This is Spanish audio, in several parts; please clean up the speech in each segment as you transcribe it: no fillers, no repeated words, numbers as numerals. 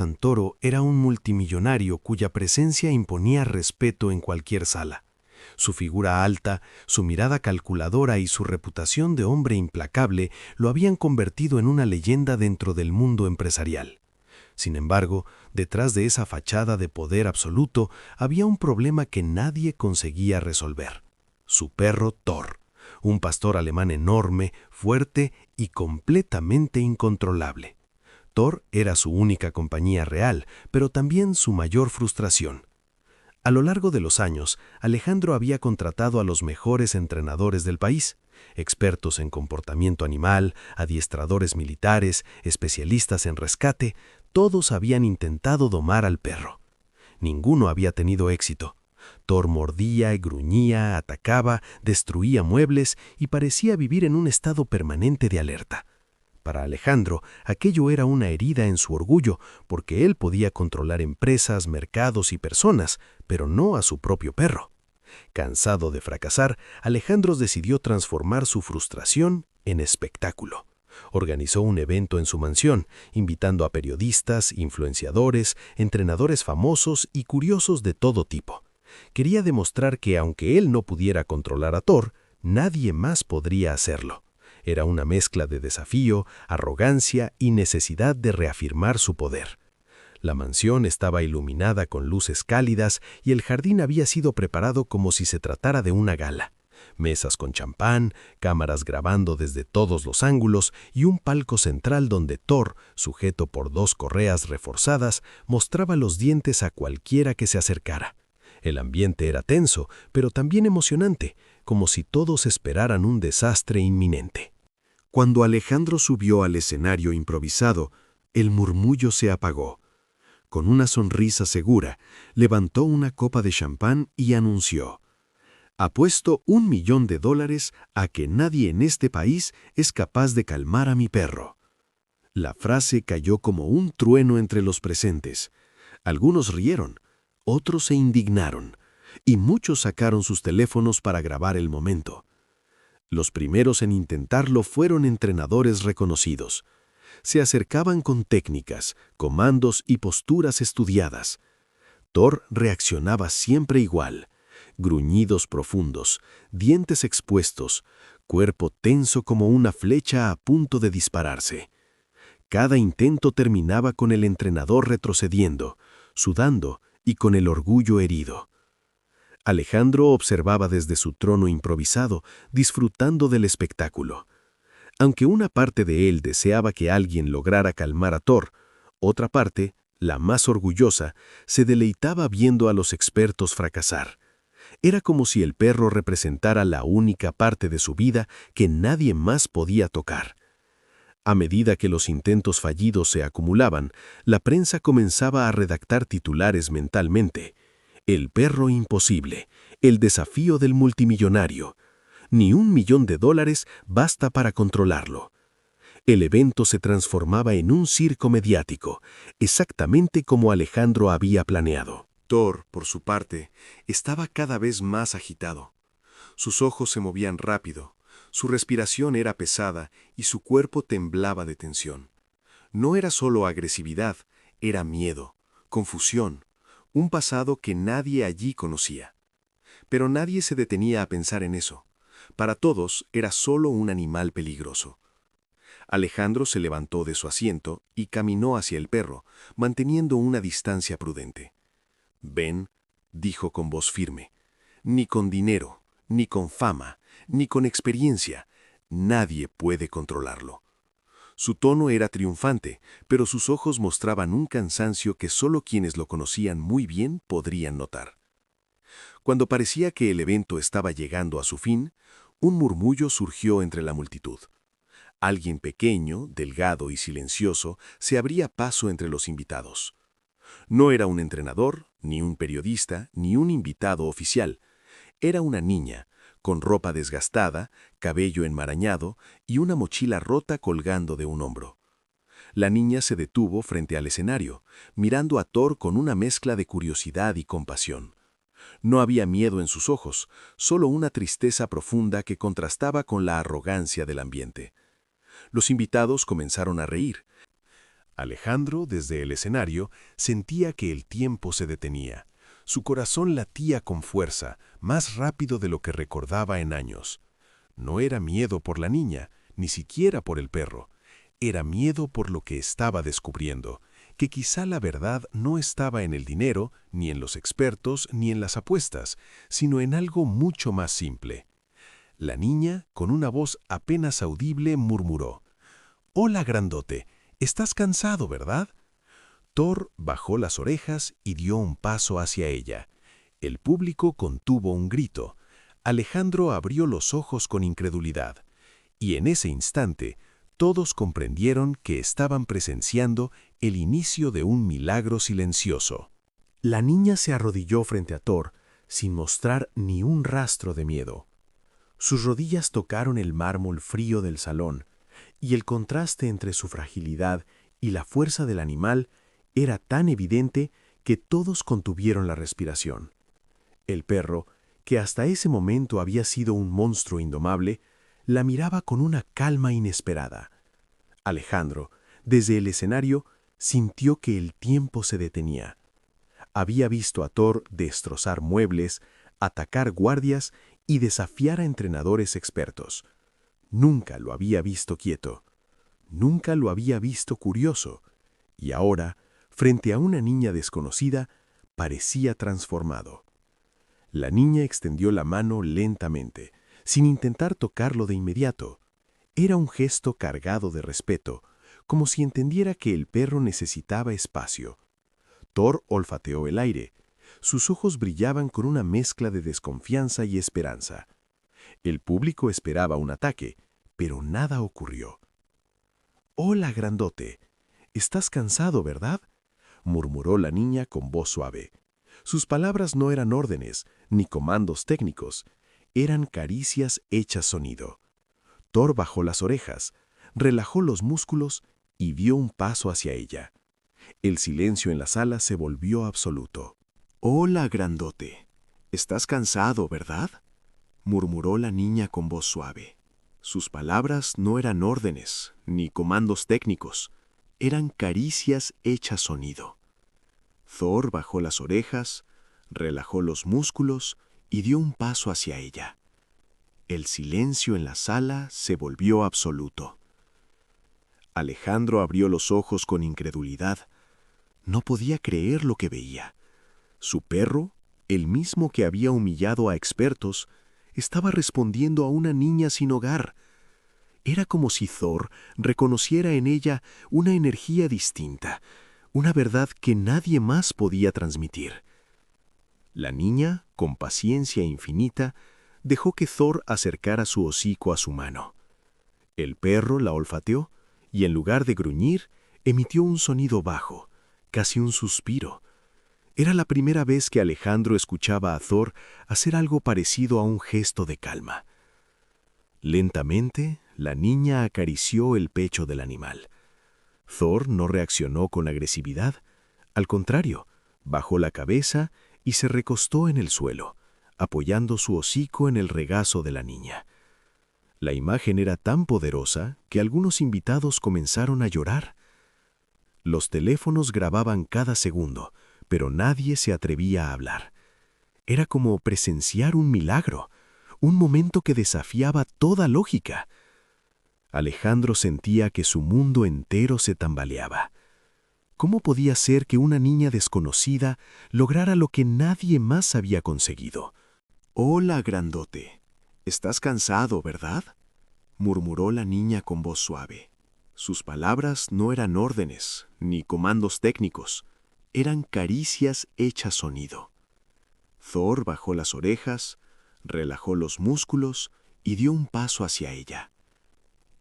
Santoro era un multimillonario cuya presencia imponía respeto en cualquier sala. Su figura alta, su mirada calculadora y su reputación de hombre implacable lo habían convertido en una leyenda dentro del mundo empresarial. Sin embargo, detrás de esa fachada de poder absoluto había un problema que nadie conseguía resolver: su perro Thor, un pastor alemán enorme, fuerte y completamente incontrolable. Thor era su única compañía real, pero también su mayor frustración. A lo largo de los años, Alejandro había contratado a los mejores entrenadores del país: expertos en comportamiento animal, adiestradores militares, especialistas en rescate. Todos habían intentado domar al perro. Ninguno había tenido éxito. Thor mordía, gruñía, atacaba, destruía muebles y parecía vivir en un estado permanente de alerta. Para Alejandro, aquello era una herida en su orgullo, porque él podía controlar empresas, mercados y personas, pero no a su propio perro. Cansado de fracasar, Alejandro decidió transformar su frustración en espectáculo. Organizó un evento en su mansión, invitando a periodistas, influenciadores, entrenadores famosos y curiosos de todo tipo. Quería demostrar que, aunque él no pudiera controlar a Thor, nadie más podría hacerlo. Era una mezcla de desafío, arrogancia y necesidad de reafirmar su poder. La mansión estaba iluminada con luces cálidas y el jardín había sido preparado como si se tratara de una gala. Mesas con champán, cámaras grabando desde todos los ángulos y un palco central donde Thor, sujeto por 2 correas reforzadas, mostraba los dientes a cualquiera que se acercara. El ambiente era tenso, pero también emocionante, como si todos esperaran un desastre inminente. Cuando Alejandro subió al escenario improvisado, el murmullo se apagó. Con una sonrisa segura, levantó una copa de champán y anunció: «Apuesto $1.000.000 a que nadie en este país es capaz de calmar a mi perro». La frase cayó como un trueno entre los presentes. Algunos rieron, otros se indignaron, y muchos sacaron sus teléfonos para grabar el momento. Los primeros en intentarlo fueron entrenadores reconocidos. Se acercaban con técnicas, comandos y posturas estudiadas. Thor reaccionaba siempre igual: gruñidos profundos, dientes expuestos, cuerpo tenso como una flecha a punto de dispararse. Cada intento terminaba con el entrenador retrocediendo, sudando y con el orgullo herido. Alejandro observaba desde su trono improvisado, disfrutando del espectáculo. Aunque una parte de él deseaba que alguien lograra calmar a Thor, otra parte, la más orgullosa, se deleitaba viendo a los expertos fracasar. Era como si el perro representara la única parte de su vida que nadie más podía tocar. A medida que los intentos fallidos se acumulaban, la prensa comenzaba a redactar titulares mentalmente: «El perro imposible, el desafío del multimillonario. Ni $1.000.000 basta para controlarlo». El evento se transformaba en un circo mediático, exactamente como Alejandro había planeado. Thor, por su parte, estaba cada vez más agitado. Sus ojos se movían rápido, su respiración era pesada y su cuerpo temblaba de tensión. No era solo agresividad, era miedo, confusión, un pasado que nadie allí conocía. Pero nadie se detenía a pensar en eso. Para todos era solo un animal peligroso. Alejandro se levantó de su asiento y caminó hacia el perro, manteniendo una distancia prudente. «Ven», dijo con voz firme, «ni con dinero, ni con fama, ni con experiencia, nadie puede controlarlo». Su tono era triunfante, pero sus ojos mostraban un cansancio que solo quienes lo conocían muy bien podrían notar. Cuando parecía que el evento estaba llegando a su fin, un murmullo surgió entre la multitud. Alguien pequeño, delgado y silencioso se abría paso entre los invitados. No era un entrenador, ni un periodista, ni un invitado oficial. Era una niña, con ropa desgastada, cabello enmarañado y una mochila rota colgando de un hombro. La niña se detuvo frente al escenario, mirando a Thor con una mezcla de curiosidad y compasión. No había miedo en sus ojos, solo una tristeza profunda que contrastaba con la arrogancia del ambiente. Los invitados comenzaron a reír. Alejandro, desde el escenario, sentía que el tiempo se detenía. Su corazón latía con fuerza, más rápido de lo que recordaba en años. No era miedo por la niña, ni siquiera por el perro. Era miedo por lo que estaba descubriendo, que quizá la verdad no estaba en el dinero, ni en los expertos, ni en las apuestas, sino en algo mucho más simple. La niña, con una voz apenas audible, murmuró: «Hola, grandote, estás cansado, ¿verdad?». Thor bajó las orejas y dio un paso hacia ella. El público contuvo un grito. Alejandro abrió los ojos con incredulidad. Y en ese instante, todos comprendieron que estaban presenciando el inicio de un milagro silencioso. La niña se arrodilló frente a Thor, sin mostrar ni un rastro de miedo. Sus rodillas tocaron el mármol frío del salón, y el contraste entre su fragilidad y la fuerza del animal era tan evidente que todos contuvieron la respiración. El perro, que hasta ese momento había sido un monstruo indomable, la miraba con una calma inesperada. Alejandro, desde el escenario, sintió que el tiempo se detenía. Había visto a Thor destrozar muebles, atacar guardias y desafiar a entrenadores expertos. Nunca lo había visto quieto. Nunca lo había visto curioso. Y ahora, frente a una niña desconocida, parecía transformado. La niña extendió la mano lentamente, sin intentar tocarlo de inmediato. Era un gesto cargado de respeto, como si entendiera que el perro necesitaba espacio. Thor olfateó el aire. Sus ojos brillaban con una mezcla de desconfianza y esperanza. El público esperaba un ataque, pero nada ocurrió. «Hola, grandote. Estás cansado, ¿verdad?», murmuró la niña con voz suave. Sus palabras no eran órdenes, ni comandos técnicos. Eran caricias hechas sonido. Thor bajó las orejas, relajó los músculos y dio un paso hacia ella. El silencio en la sala se volvió absoluto. «Hola, grandote. Estás cansado, ¿verdad?», murmuró la niña con voz suave. Sus palabras no eran órdenes, ni comandos técnicos. Eran caricias hechas sonido. Thor bajó las orejas, relajó los músculos y dio un paso hacia ella. El silencio en la sala se volvió absoluto. Alejandro abrió los ojos con incredulidad. No podía creer lo que veía. Su perro, el mismo que había humillado a expertos, estaba respondiendo a una niña sin hogar. Era como si Thor reconociera en ella una energía distinta, una verdad que nadie más podía transmitir. La niña, con paciencia infinita, dejó que Thor acercara su hocico a su mano. El perro la olfateó y, en lugar de gruñir, emitió un sonido bajo, casi un suspiro. Era la primera vez que Alejandro escuchaba a Thor hacer algo parecido a un gesto de calma. Lentamente, la niña acarició el pecho del animal. Thor no reaccionó con agresividad. Al contrario, bajó la cabeza y se recostó en el suelo, apoyando su hocico en el regazo de la niña. La imagen era tan poderosa que algunos invitados comenzaron a llorar. Los teléfonos grababan cada segundo, pero nadie se atrevía a hablar. Era como presenciar un milagro, un momento que desafiaba toda lógica. Alejandro sentía que su mundo entero se tambaleaba. ¿Cómo podía ser que una niña desconocida lograra lo que nadie más había conseguido? «Hola, grandote. Estás cansado, ¿verdad?», murmuró la niña con voz suave. Sus palabras no eran órdenes, ni comandos técnicos. Eran caricias hechas sonido. Thor bajó las orejas, relajó los músculos y dio un paso hacia ella.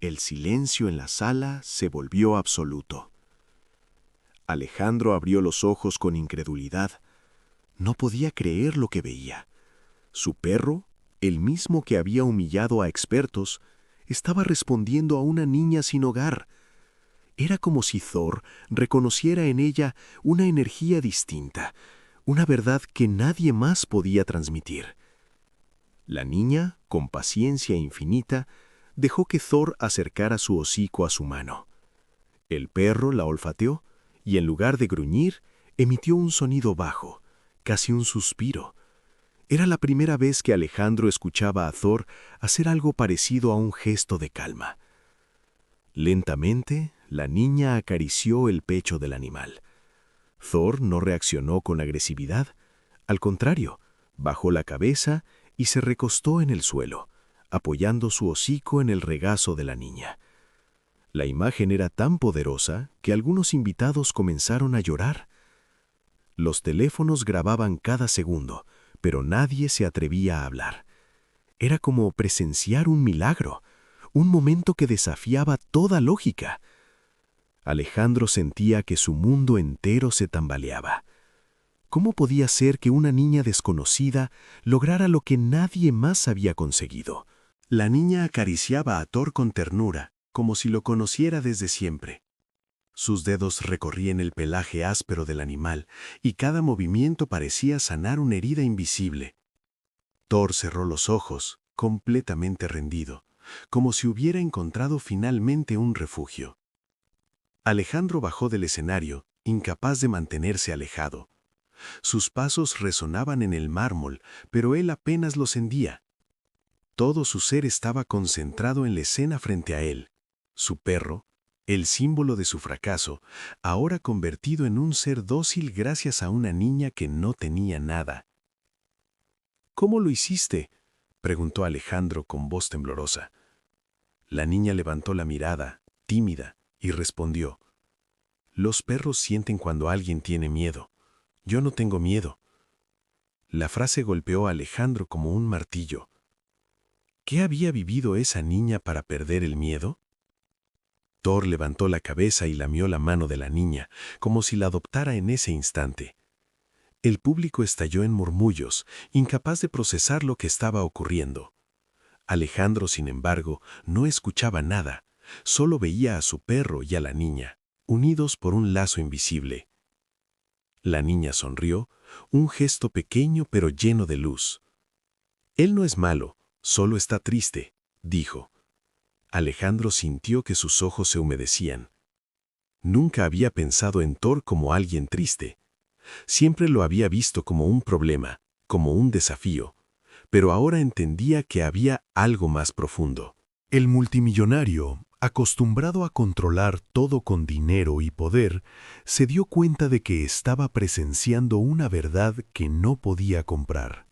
El silencio en la sala se volvió absoluto. Alejandro abrió los ojos con incredulidad. No podía creer lo que veía. Su perro, el mismo que había humillado a expertos, estaba respondiendo a una niña sin hogar. Era como si Thor reconociera en ella una energía distinta, una verdad que nadie más podía transmitir. La niña, con paciencia infinita, dejó que Thor acercara su hocico a su mano. El perro la olfateó y en lugar de gruñir, emitió un sonido bajo, casi un suspiro. Era la primera vez que Alejandro escuchaba a Thor hacer algo parecido a un gesto de calma. Lentamente, la niña acarició el pecho del animal. Thor no reaccionó con agresividad. Al contrario, bajó la cabeza y se recostó en el suelo, apoyando su hocico en el regazo de la niña. La imagen era tan poderosa que algunos invitados comenzaron a llorar. Los teléfonos grababan cada segundo, pero nadie se atrevía a hablar. Era como presenciar un milagro, un momento que desafiaba toda lógica. Alejandro sentía que su mundo entero se tambaleaba. ¿Cómo podía ser que una niña desconocida lograra lo que nadie más había conseguido? La niña acariciaba a Thor con ternura, como si lo conociera desde siempre. Sus dedos recorrían el pelaje áspero del animal, y cada movimiento parecía sanar una herida invisible. Thor cerró los ojos, completamente rendido, como si hubiera encontrado finalmente un refugio. Alejandro bajó del escenario, incapaz de mantenerse alejado. Sus pasos resonaban en el mármol, pero él apenas los sentía. Todo su ser estaba concentrado en la escena frente a él. Su perro, el símbolo de su fracaso, ahora convertido en un ser dócil gracias a una niña que no tenía nada. «¿Cómo lo hiciste?», preguntó Alejandro con voz temblorosa. La niña levantó la mirada, tímida, y respondió: «Los perros sienten cuando alguien tiene miedo. Yo no tengo miedo». La frase golpeó a Alejandro como un martillo. ¿Qué había vivido esa niña para perder el miedo? Thor levantó la cabeza y lamió la mano de la niña, como si la adoptara en ese instante. El público estalló en murmullos, incapaz de procesar lo que estaba ocurriendo. Alejandro, sin embargo, no escuchaba nada, solo veía a su perro y a la niña, unidos por un lazo invisible. La niña sonrió, un gesto pequeño pero lleno de luz. «Él no es malo, solo está triste», dijo. Alejandro sintió que sus ojos se humedecían. Nunca había pensado en Thor como alguien triste. Siempre lo había visto como un problema, como un desafío, pero ahora entendía que había algo más profundo. El multimillonario, acostumbrado a controlar todo con dinero y poder, se dio cuenta de que estaba presenciando una verdad que no podía comprar.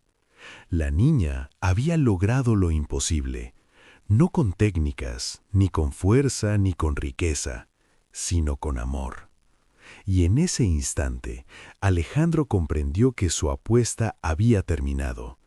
La niña había logrado lo imposible, no con técnicas, ni con fuerza, ni con riqueza, sino con amor. Y en ese instante, Alejandro comprendió que su apuesta había terminado.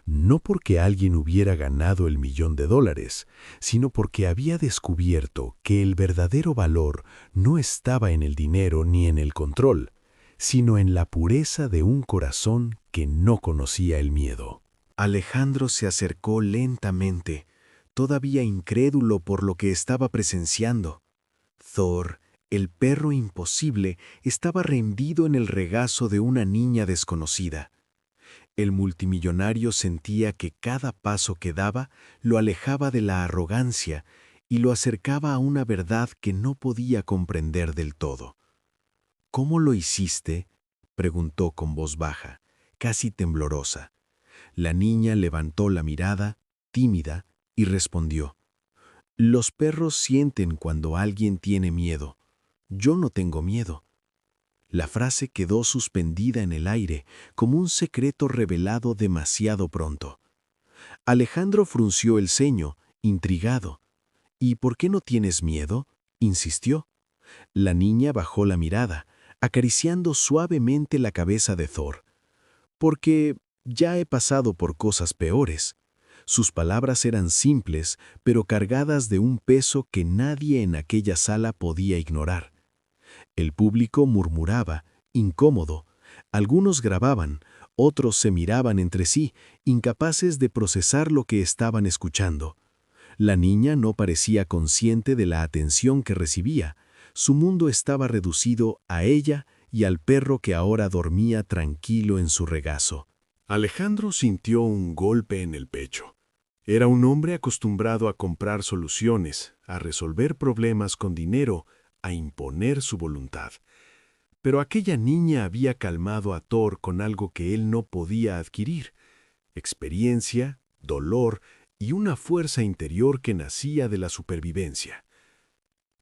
No porque alguien hubiera ganado el $1.000.000, sino porque había descubierto que el verdadero valor no estaba en el dinero ni en el control, sino en la pureza de un corazón que no conocía el miedo. Alejandro se acercó lentamente, todavía incrédulo por lo que estaba presenciando. Thor, el perro imposible, estaba rendido en el regazo de una niña desconocida. El multimillonario sentía que cada paso que daba lo alejaba de la arrogancia y lo acercaba a una verdad que no podía comprender del todo. «¿Cómo lo hiciste?», preguntó con voz baja, casi temblorosa. La niña levantó la mirada, tímida, y respondió: «Los perros sienten cuando alguien tiene miedo. Yo no tengo miedo». La frase quedó suspendida en el aire, como un secreto revelado demasiado pronto. Alejandro frunció el ceño, intrigado. «¿Y por qué no tienes miedo?», insistió. La niña bajó la mirada, acariciando suavemente la cabeza de Thor. «Porque ya he pasado por cosas peores». Sus palabras eran simples, pero cargadas de un peso que nadie en aquella sala podía ignorar. El público murmuraba, incómodo. Algunos grababan, otros se miraban entre sí, incapaces de procesar lo que estaban escuchando. La niña no parecía consciente de la atención que recibía. Su mundo estaba reducido a ella y al perro que ahora dormía tranquilo en su regazo. Alejandro sintió un golpe en el pecho. Era un hombre acostumbrado a comprar soluciones, a resolver problemas con dinero, a imponer su voluntad. Pero aquella niña había calmado a Thor con algo que él no podía adquirir: experiencia, dolor y una fuerza interior que nacía de la supervivencia.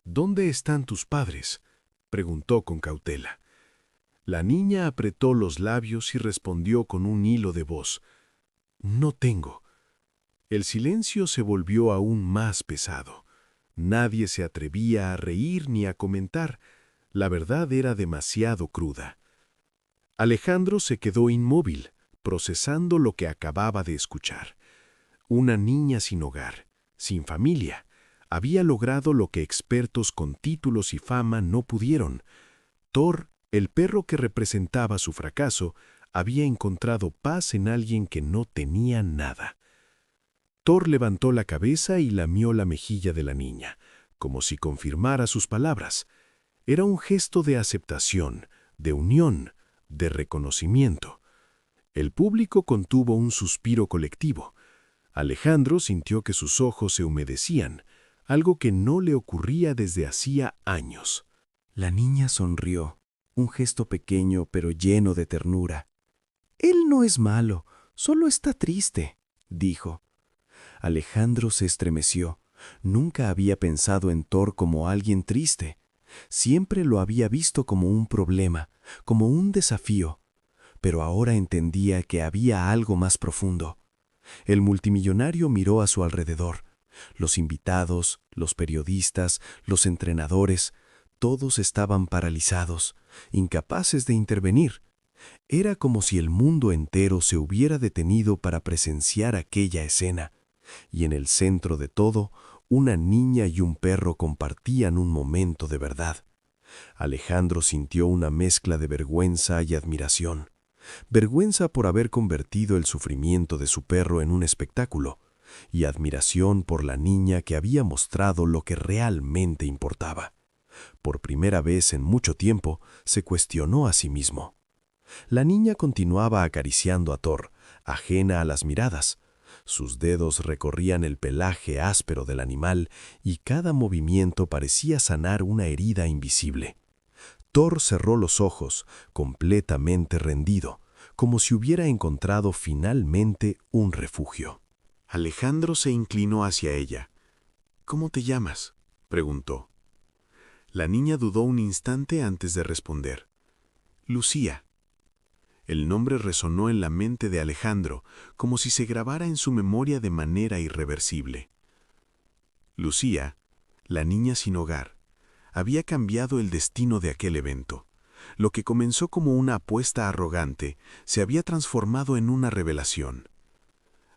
«¿Dónde están tus padres?», preguntó con cautela. La niña apretó los labios y respondió con un hilo de voz: «No tengo». El silencio se volvió aún más pesado. Nadie se atrevía a reír ni a comentar. La verdad era demasiado cruda. Alejandro se quedó inmóvil, procesando lo que acababa de escuchar. Una niña sin hogar, sin familia, había logrado lo que expertos con títulos y fama no pudieron. Thor, el perro que representaba su fracaso, había encontrado paz en alguien que no tenía nada. Thor levantó la cabeza y lamió la mejilla de la niña, como si confirmara sus palabras. Era un gesto de aceptación, de unión, de reconocimiento. El público contuvo un suspiro colectivo. Alejandro sintió que sus ojos se humedecían, algo que no le ocurría desde hacía años. La niña sonrió, un gesto pequeño pero lleno de ternura. «Él no es malo, solo está triste», dijo. Alejandro se estremeció. Nunca había pensado en Thor como alguien triste. Siempre lo había visto como un problema, como un desafío. Pero ahora entendía que había algo más profundo. El multimillonario miró a su alrededor. Los invitados, los periodistas, los entrenadores, todos estaban paralizados, incapaces de intervenir. Era como si el mundo entero se hubiera detenido para presenciar aquella escena. Y en el centro de todo, una niña y un perro compartían un momento de verdad. Alejandro sintió una mezcla de vergüenza y admiración. Vergüenza por haber convertido el sufrimiento de su perro en un espectáculo, y admiración por la niña que había mostrado lo que realmente importaba. Por primera vez en mucho tiempo, se cuestionó a sí mismo. La niña continuaba acariciando a Thor, ajena a las miradas. Sus dedos recorrían el pelaje áspero del animal y cada movimiento parecía sanar una herida invisible. Thor cerró los ojos, completamente rendido, como si hubiera encontrado finalmente un refugio. Alejandro se inclinó hacia ella. «¿Cómo te llamas?», preguntó. La niña dudó un instante antes de responder. «Lucía». El nombre resonó en la mente de Alejandro, como si se grabara en su memoria de manera irreversible. Lucía, la niña sin hogar, había cambiado el destino de aquel evento. Lo que comenzó como una apuesta arrogante se había transformado en una revelación.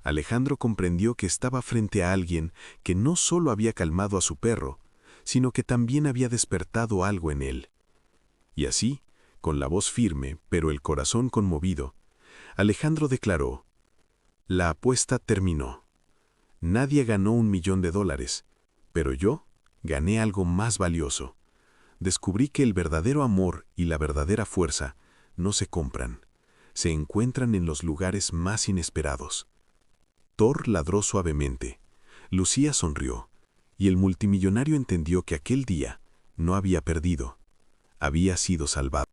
Alejandro comprendió que estaba frente a alguien que no solo había calmado a su perro, sino que también había despertado algo en él. Y así, con la voz firme, pero el corazón conmovido, Alejandro declaró: «La apuesta terminó. Nadie ganó $1.000.000, pero yo gané algo más valioso. Descubrí que el verdadero amor y la verdadera fuerza no se compran, se encuentran en los lugares más inesperados». Thor ladró suavemente, Lucía sonrió, y el multimillonario entendió que aquel día no había perdido, había sido salvado.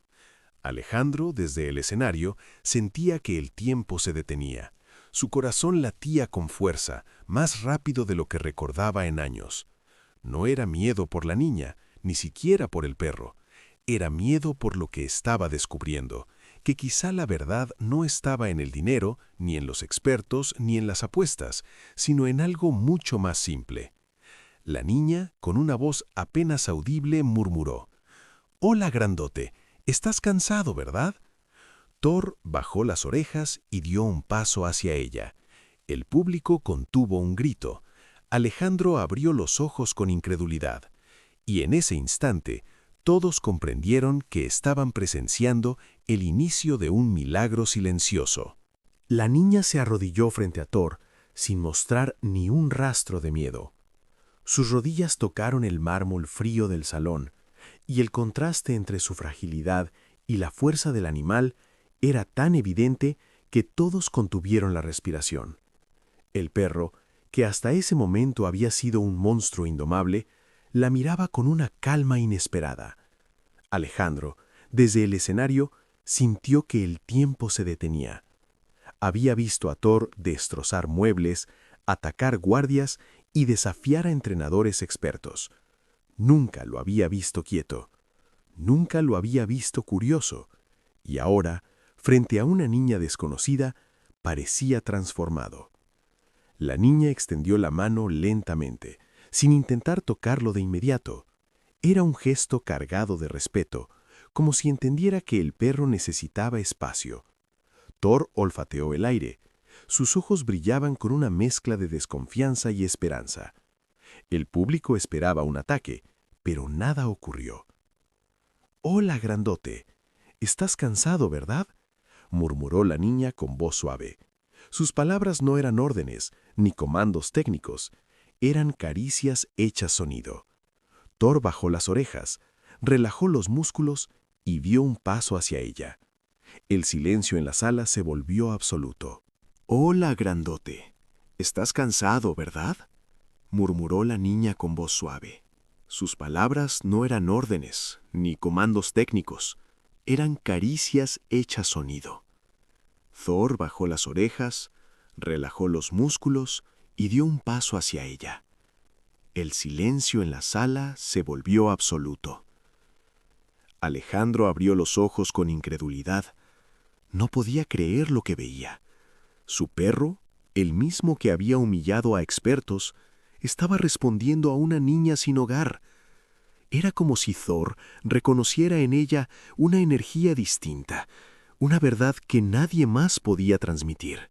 Alejandro, desde el escenario, sentía que el tiempo se detenía. Su corazón latía con fuerza, más rápido de lo que recordaba en años. No era miedo por la niña, ni siquiera por el perro. Era miedo por lo que estaba descubriendo, que quizá la verdad no estaba en el dinero, ni en los expertos, ni en las apuestas, sino en algo mucho más simple. La niña, con una voz apenas audible, murmuró: «Hola, grandote. Estás cansado, ¿verdad?». Thor bajó las orejas y dio un paso hacia ella. El público contuvo un grito. Alejandro abrió los ojos con incredulidad. Y en ese instante, todos comprendieron que estaban presenciando el inicio de un milagro silencioso. La niña se arrodilló frente a Thor, sin mostrar ni un rastro de miedo. Sus rodillas tocaron el mármol frío del salón, y el contraste entre su fragilidad y la fuerza del animal era tan evidente que todos contuvieron la respiración. El perro, que hasta ese momento había sido un monstruo indomable, la miraba con una calma inesperada. Alejandro, desde el escenario, sintió que el tiempo se detenía. Había visto a Thor destrozar muebles, atacar guardias y desafiar a entrenadores expertos. Nunca lo había visto quieto. Nunca lo había visto curioso. Y ahora, frente a una niña desconocida, parecía transformado. La niña extendió la mano lentamente, sin intentar tocarlo de inmediato. Era un gesto cargado de respeto, como si entendiera que el perro necesitaba espacio. Thor olfateó el aire. Sus ojos brillaban con una mezcla de desconfianza y esperanza. El público esperaba un ataque, pero nada ocurrió. «Hola, grandote. Estás cansado, ¿verdad?», murmuró la niña con voz suave. Sus palabras no eran órdenes, ni comandos técnicos. Eran caricias hechas sonido. Thor bajó las orejas, relajó los músculos y dio un paso hacia ella. El silencio en la sala se volvió absoluto. «Hola, grandote. Estás cansado, ¿verdad?», murmuró la niña con voz suave. Sus palabras no eran órdenes, ni comandos técnicos. Eran caricias hechas sonido. Thor bajó las orejas, relajó los músculos y dio un paso hacia ella. El silencio en la sala se volvió absoluto. Alejandro abrió los ojos con incredulidad. No podía creer lo que veía. Su perro, el mismo que había humillado a expertos, estaba respondiendo a una niña sin hogar. Era como si Thor reconociera en ella una energía distinta, una verdad que nadie más podía transmitir.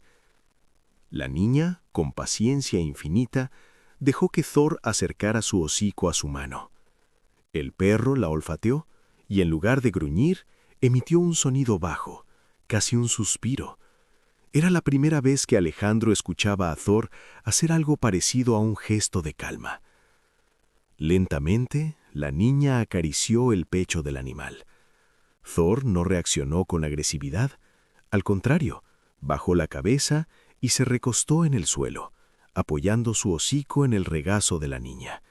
La niña, con paciencia infinita, dejó que Thor acercara su hocico a su mano. El perro la olfateó y, en lugar de gruñir, emitió un sonido bajo, casi un suspiro. Era la primera vez que Alejandro escuchaba a Thor hacer algo parecido a un gesto de calma. Lentamente, la niña acarició el pecho del animal. Thor no reaccionó con agresividad. Al contrario, bajó la cabeza y se recostó en el suelo, apoyando su hocico en el regazo de la niña.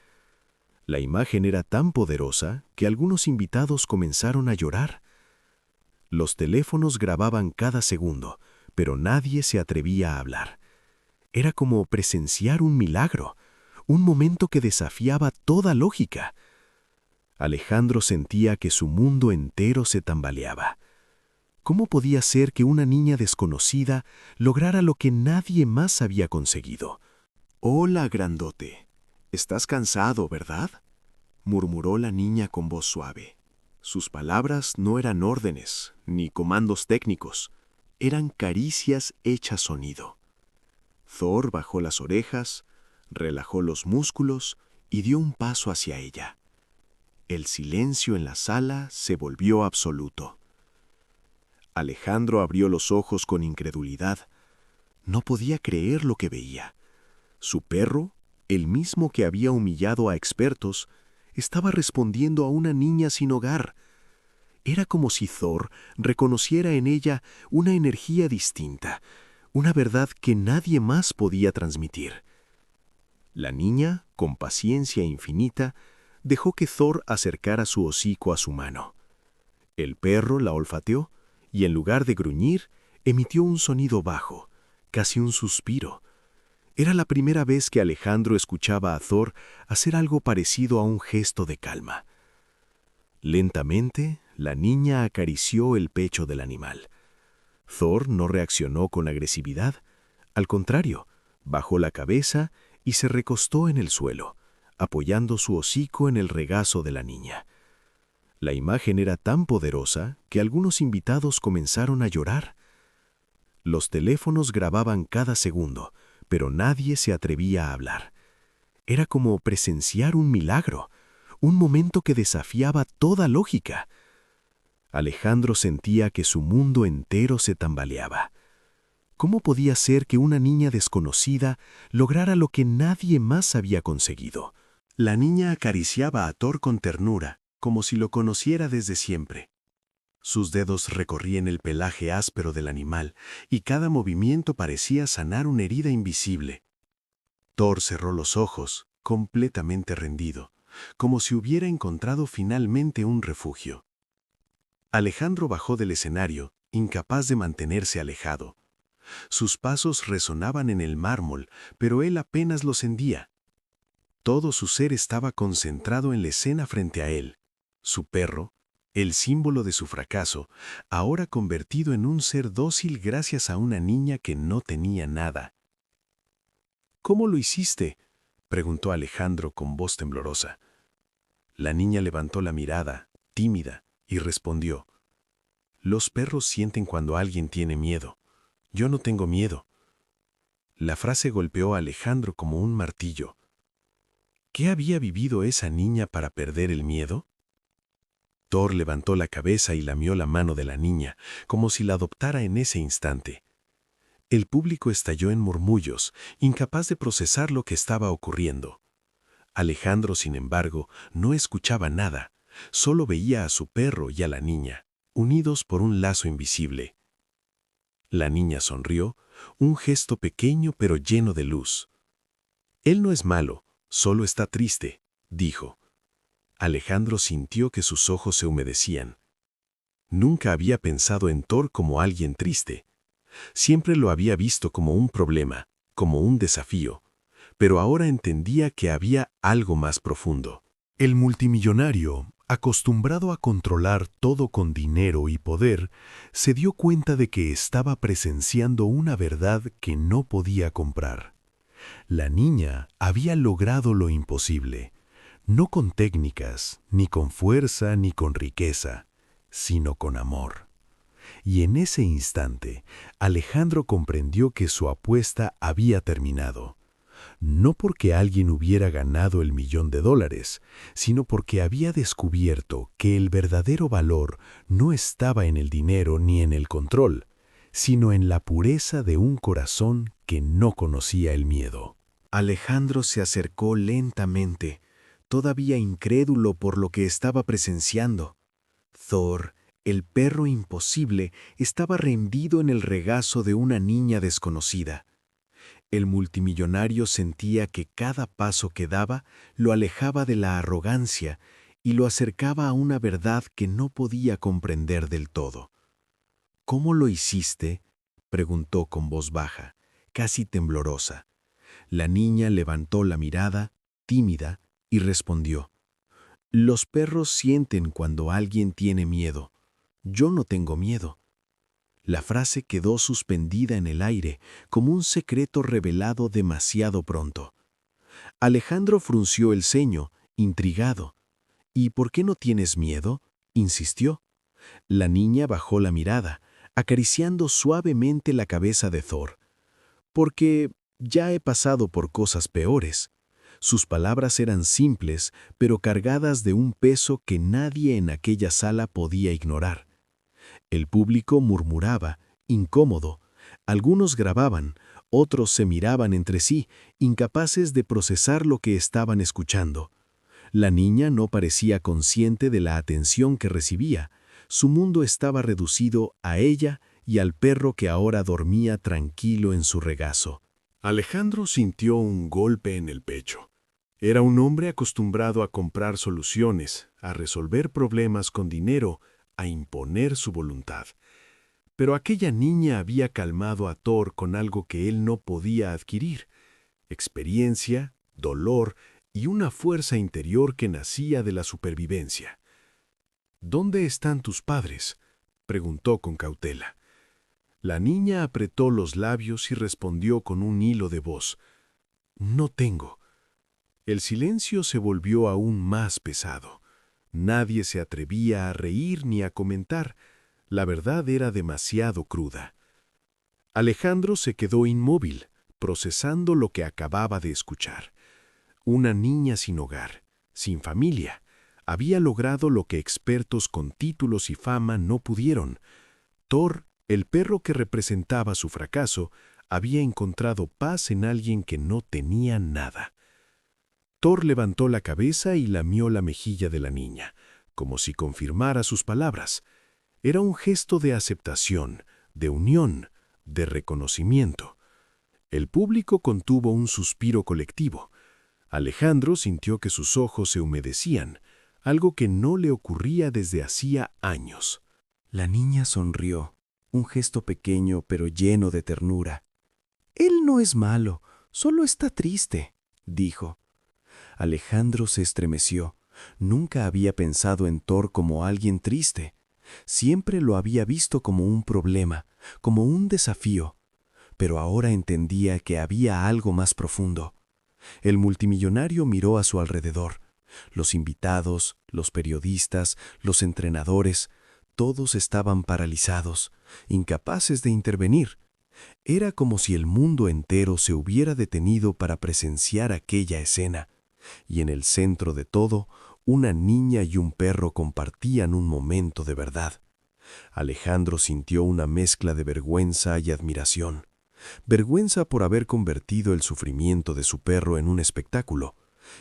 La imagen era tan poderosa que algunos invitados comenzaron a llorar. Los teléfonos grababan cada segundo, pero nadie se atrevía a hablar. Era como presenciar un milagro, un momento que desafiaba toda lógica. Alejandro sentía que su mundo entero se tambaleaba. ¿Cómo podía ser que una niña desconocida lograra lo que nadie más había conseguido? «Hola, grandote. Estás cansado, ¿verdad?», murmuró la niña con voz suave. Sus palabras no eran órdenes, ni comandos técnicos. Eran caricias hechas sonido. Thor bajó las orejas, relajó los músculos y dio un paso hacia ella. El silencio en la sala se volvió absoluto. Alejandro abrió los ojos con incredulidad. No podía creer lo que veía. Su perro, el mismo que había humillado a expertos, estaba respondiendo a una niña sin hogar. Era como si Thor reconociera en ella una energía distinta, una verdad que nadie más podía transmitir. La niña, con paciencia infinita, dejó que Thor acercara su hocico a su mano. El perro la olfateó y, en lugar de gruñir, emitió un sonido bajo, casi un suspiro. Era la primera vez que Alejandro escuchaba a Thor hacer algo parecido a un gesto de calma. Lentamente, la niña acarició el pecho del animal. Thor no reaccionó con agresividad. Al contrario, bajó la cabeza y se recostó en el suelo, apoyando su hocico en el regazo de la niña. La imagen era tan poderosa que algunos invitados comenzaron a llorar. Los teléfonos grababan cada segundo, pero nadie se atrevía a hablar. Era como presenciar un milagro, un momento que desafiaba toda lógica. Alejandro sentía que su mundo entero se tambaleaba. ¿Cómo podía ser que una niña desconocida lograra lo que nadie más había conseguido? La niña acariciaba a Thor con ternura, como si lo conociera desde siempre. Sus dedos recorrían el pelaje áspero del animal y cada movimiento parecía sanar una herida invisible. Thor cerró los ojos, completamente rendido. como si hubiera encontrado finalmente un refugio. Alejandro bajó del escenario, incapaz de mantenerse alejado. Sus pasos resonaban en el mármol, pero él apenas los sentía. Todo su ser estaba concentrado en la escena frente a él. Su perro, el símbolo de su fracaso, ahora convertido en un ser dócil gracias a una niña que no tenía nada. ¿Cómo lo hiciste?, preguntó Alejandro con voz temblorosa. La niña levantó la mirada, tímida, y respondió: «Los perros sienten cuando alguien tiene miedo. Yo no tengo miedo». La frase golpeó a Alejandro como un martillo. ¿Qué había vivido esa niña para perder el miedo? Thor levantó la cabeza y lamió la mano de la niña, como si la adoptara en ese instante. El público estalló en murmullos, incapaz de procesar lo que estaba ocurriendo. Alejandro, sin embargo, no escuchaba nada, solo veía a su perro y a la niña, unidos por un lazo invisible. La niña sonrió, un gesto pequeño pero lleno de luz. «Él no es malo, solo está triste», dijo. Alejandro sintió que sus ojos se humedecían. Nunca había pensado en Thor como alguien triste. Siempre lo había visto como un problema, como un desafío, pero ahora entendía que había algo más profundo. El multimillonario, acostumbrado a controlar todo con dinero y poder, se dio cuenta de que estaba presenciando una verdad que no podía comprar. La niña había logrado lo imposible, no con técnicas, ni con fuerza, ni con riqueza, sino con amor. Y en ese instante, Alejandro comprendió que su apuesta había terminado. No porque alguien hubiera ganado el $1.000.000, sino porque había descubierto que el verdadero valor no estaba en el dinero ni en el control, sino en la pureza de un corazón que no conocía el miedo. Alejandro se acercó lentamente, todavía incrédulo por lo que estaba presenciando. Thor, el perro imposible, estaba rendido en el regazo de una niña desconocida. El multimillonario sentía que cada paso que daba lo alejaba de la arrogancia y lo acercaba a una verdad que no podía comprender del todo. «¿Cómo lo hiciste?», preguntó con voz baja, casi temblorosa. La niña levantó la mirada, tímida, y respondió: «Los perros sienten cuando alguien tiene miedo. Yo no tengo miedo». La frase quedó suspendida en el aire, como un secreto revelado demasiado pronto. Alejandro frunció el ceño, intrigado. «¿Y por qué no tienes miedo?», insistió. La niña bajó la mirada, acariciando suavemente la cabeza de Thor. «Porque ya he pasado por cosas peores». Sus palabras eran simples, pero cargadas de un peso que nadie en aquella sala podía ignorar. El público murmuraba, incómodo. Algunos grababan, otros se miraban entre sí, incapaces de procesar lo que estaban escuchando. La niña no parecía consciente de la atención que recibía. Su mundo estaba reducido a ella y al perro que ahora dormía tranquilo en su regazo. Alejandro sintió un golpe en el pecho. Era un hombre acostumbrado a comprar soluciones, a resolver problemas con dinero, a imponer su voluntad. Pero aquella niña había calmado a Thor con algo que él no podía adquirir: experiencia, dolor y una fuerza interior que nacía de la supervivencia. «¿Dónde están tus padres?», preguntó con cautela. La niña apretó los labios y respondió con un hilo de voz: «No tengo». El silencio se volvió aún más pesado. Nadie se atrevía a reír ni a comentar. La verdad era demasiado cruda. Alejandro se quedó inmóvil, procesando lo que acababa de escuchar. Una niña sin hogar, sin familia, había logrado lo que expertos con títulos y fama no pudieron. Thor, el perro que representaba su fracaso, había encontrado paz en alguien que no tenía nada. Thor levantó la cabeza y lamió la mejilla de la niña, como si confirmara sus palabras. Era un gesto de aceptación, de unión, de reconocimiento. El público contuvo un suspiro colectivo. Alejandro sintió que sus ojos se humedecían, algo que no le ocurría desde hacía años. La niña sonrió, un gesto pequeño pero lleno de ternura. Él no es malo, solo está triste, dijo. Alejandro se estremeció. Nunca había pensado en Thor como alguien triste. Siempre lo había visto como un problema, como un desafío. Pero ahora entendía que había algo más profundo. El multimillonario miró a su alrededor. Los invitados, los periodistas, los entrenadores, todos estaban paralizados, incapaces de intervenir. Era como si el mundo entero se hubiera detenido para presenciar aquella escena. Y en el centro de todo, una niña y un perro compartían un momento de verdad. Alejandro sintió una mezcla de vergüenza y admiración. Vergüenza por haber convertido el sufrimiento de su perro en un espectáculo,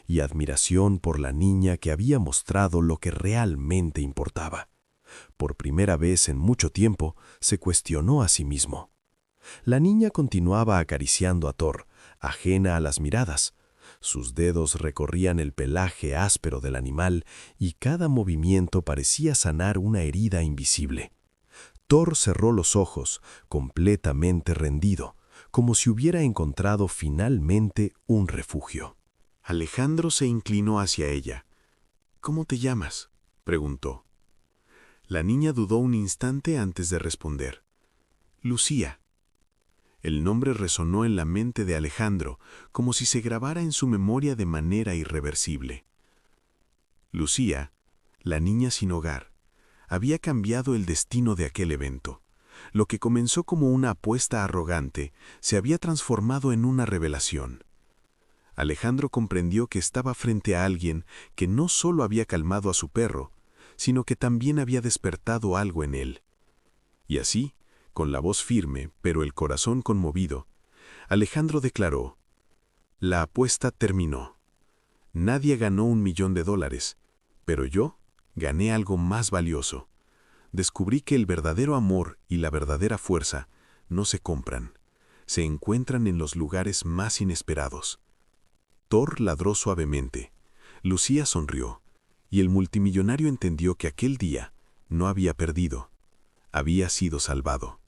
y admiración por la niña que había mostrado lo que realmente importaba. Por primera vez en mucho tiempo, se cuestionó a sí mismo. La niña continuaba acariciando a Thor, ajena a las miradas. Sus dedos recorrían el pelaje áspero del animal y cada movimiento parecía sanar una herida invisible. Thor cerró los ojos, completamente rendido, como si hubiera encontrado finalmente un refugio. Alejandro se inclinó hacia ella. «¿Cómo te llamas?», preguntó. La niña dudó un instante antes de responder. «Lucía». El nombre resonó en la mente de Alejandro, como si se grabara en su memoria de manera irreversible. Lucía, la niña sin hogar, había cambiado el destino de aquel evento. Lo que comenzó como una apuesta arrogante se había transformado en una revelación. Alejandro comprendió que estaba frente a alguien que no solo había calmado a su perro, sino que también había despertado algo en él. Y así, con la voz firme, pero el corazón conmovido, Alejandro declaró: «La apuesta terminó. Nadie ganó $1.000.000, pero yo gané algo más valioso. Descubrí que el verdadero amor y la verdadera fuerza no se compran, se encuentran en los lugares más inesperados». Thor ladró suavemente, Lucía sonrió, y el multimillonario entendió que aquel día no había perdido, había sido salvado.